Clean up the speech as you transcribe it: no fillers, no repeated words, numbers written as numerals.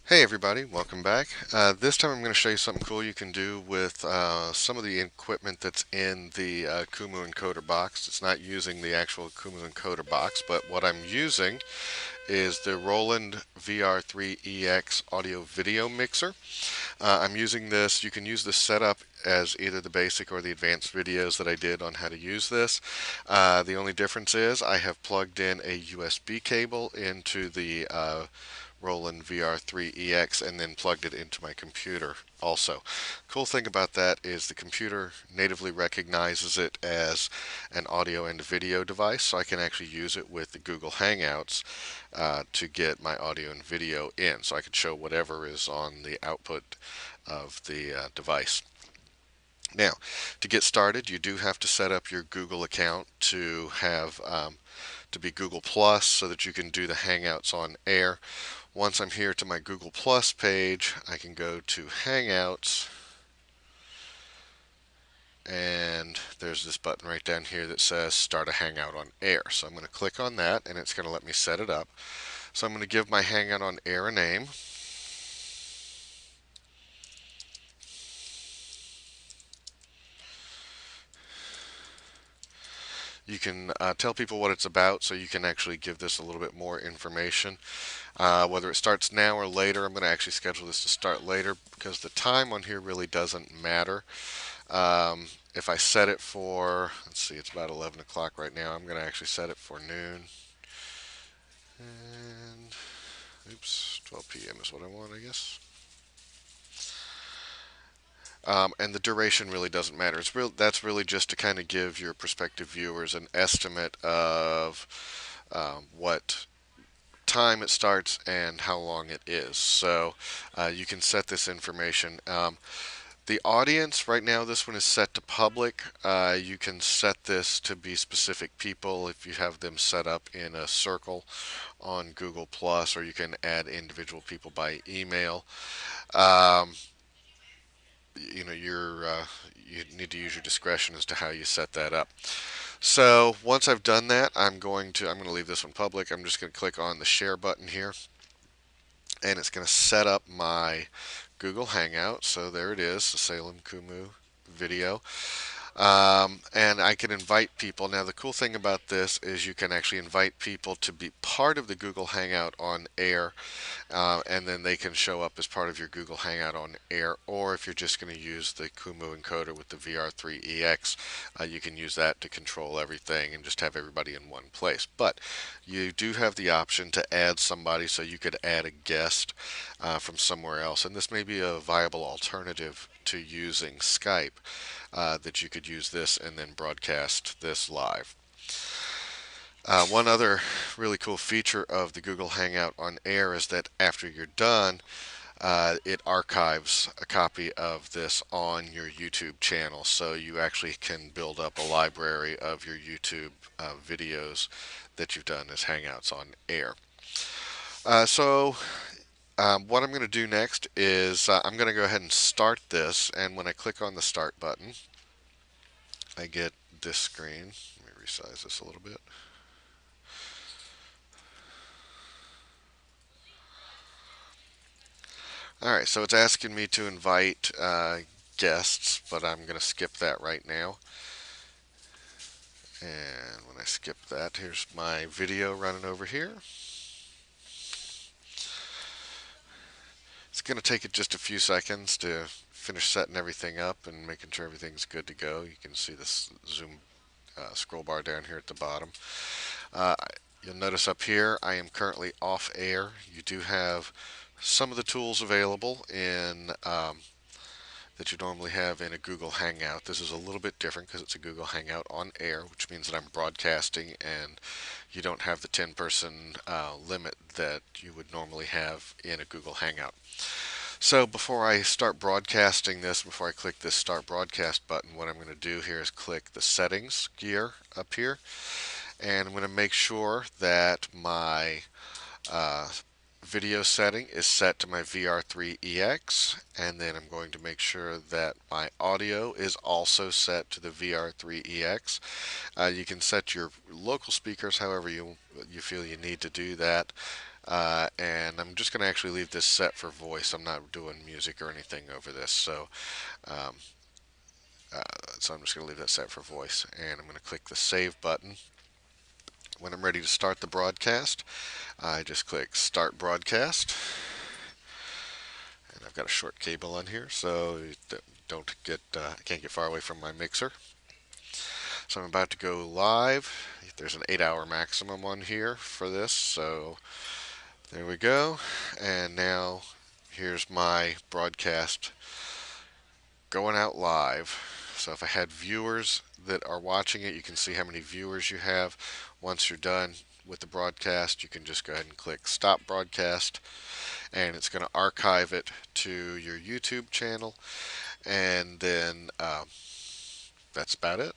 Hey everybody, welcome back. This time I'm going to show you something cool you can do with some of the equipment that's in the Qumu encoder box. It's not using the actual Qumu encoder box, but what I'm using is the Roland VR3EX audio video mixer. I'm using this. You can use this setup as either the basic or the advanced videos that I did on how to use this. The only difference is I have plugged in a USB cable into the Roland VR3EX and then plugged it into my computer also. Cool thing about that is the computer natively recognizes it as an audio and video device, so I can actually use it with the Google Hangouts to get my audio and video in, so I can show whatever is on the output of the device. Now, to get started, you do have to set up your Google account to have to be Google Plus so that you can do the Hangouts on air. Once I'm here to my Google Plus page, I can go to Hangouts, and there's this button right down here that says Start a Hangout on Air. So I'm going to click on that, and it's going to let me set it up. So I'm going to give my Hangout on Air a name. You can tell people what it's about, so you can actually give this a little bit more information. Whether it starts now or later, I'm going to actually schedule this to start later because the time on here really doesn't matter. If I set it for, let's see, it's about 11 o'clock right now. I'm going to actually set it for noon. And, oops, 12 p.m. is what I want, I guess. And the duration really doesn't matter. That's really just to kind of give your prospective viewers an estimate of what time it starts and how long it is. So you can set this information. The audience, right now, this one is set to public. You can set this to be specific people if you have them set up in a circle on Google Plus, or you can add individual people by email. Um, you need to use your discretion as to how you set that up. So once I've done that, I'm going to leave this one public. I'm just going to click on the share button here, and it's going to set up my Google Hangout. So there it is, the Salem Kumu video. And I can invite people. Now, the cool thing about this is you can actually invite people to be part of the Google Hangout on air, and then they can show up as part of your Google Hangout on air. Or if you're just going to use the Qumu encoder with the VR3EX, you can use that to control everything and just have everybody in one place. But you do have the option to add somebody, so you could add a guest from somewhere else. And this may be a viable alternative to using Skype, that you could use this and then broadcast this live. One other really cool feature of the Google Hangout on Air is that after you're done, it archives a copy of this on your YouTube channel, so you actually can build up a library of your YouTube videos that you've done as Hangouts on Air. What I'm going to do next is I'm going to go ahead and start this, and when I click on the Start button, I get this screen. Let me resize this a little bit. Alright, so it's asking me to invite guests, but I'm going to skip that right now. And when I skip that, here's my video running over here. It's going to take it just a few seconds to finish setting everything up and making sure everything's good to go. You can see this zoom scroll bar down here at the bottom. Uh, you'll notice up here I am currently off air. You do have some of the tools available in that you normally have in a Google Hangout. This is a little bit different because it's a Google Hangout on air, which means that I'm broadcasting and you don't have the 10-person limit that you would normally have in a Google Hangout. So before I start broadcasting this, before I click this Start Broadcast button, what I'm going to do here is click the Settings gear up here, and I'm going to make sure that my uh, video setting is set to my VR3EX, and then I'm going to make sure that my audio is also set to the VR3EX. You can set your local speakers however you feel you need to do that. And I'm just going to actually leave this set for voice. I'm not doing music or anything over this, um, so I'm just going to leave that set for voice. And I'm going to click the save button. When I'm ready to start the broadcast, I just click start broadcast. And I've got a short cable on here, so don't get can't get far away from my mixer. So I'm about to go live. There's an 8-hour maximum on here for this, so there we go. And now here's my broadcast going out live. So if I had viewers that are watching it, you can see how many viewers you have. Once you're done with the broadcast, you can just go ahead and click stop broadcast, and it's going to archive it to your YouTube channel. And then that's about it.